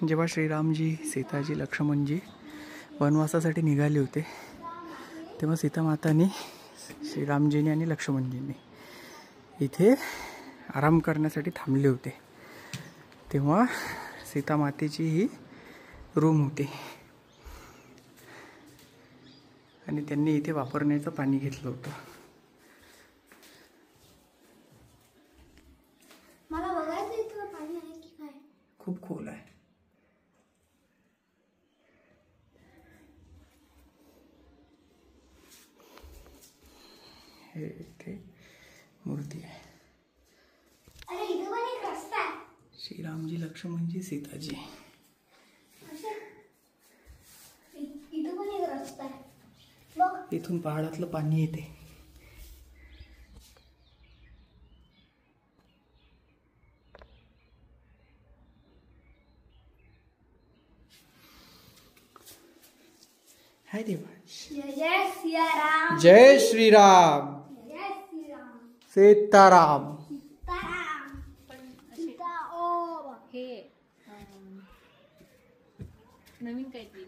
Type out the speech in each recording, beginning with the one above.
जेव्हा श्रीरामजी, सीताजी, लक्ष्मणजी वनवासासाठी निघाले होते तेव्हा सीतामातांनी, श्रीरामजींनी आणि लक्ष्मणजींनी इथे आराम करण्यासाठी थांबले होते. तेव्हा सीतामातेची ही रूम होती आणि त्यांनी इथे वापरण्याचं पाणी घेतलं होतं. मला बघायचं इथं पाणी आहे की काय. खूप खोल आहे. हे इथे मूर्ती आहे. अरे इथं पण एक रस्ता आहे. श्रीरामजी, लक्ष्मणजी, सीताजी. इथं पण एक रस्ता आहे. बघ इथून पहाडातलं पाणी येते. हाय देवा. जय सियाराम. जय श्रीराम. जय श्रीराम. सीताराम. सीताराम. सीता ओ हे नवीन काहीतरी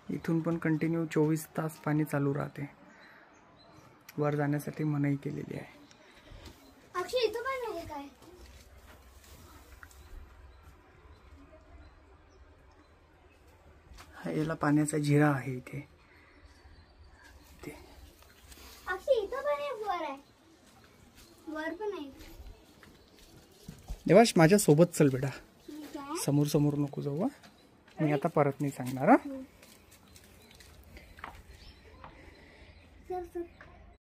इथून पण कंटिन्यू 24 तास पाणी चालू राहते. वर जाण्यासाठी मनाई केलेली आहे. अक्षय इथं पण आहे काय. हा याला पाण्याचा झिरा आहे इथे. अक्षय इथं पण एक वर आहे. वर पण आहे. देवाश माझ्या सोबत चल बेटा. काय समोर समोर नको जाऊ हा. मी आता परत नाही सांगणार हा. सर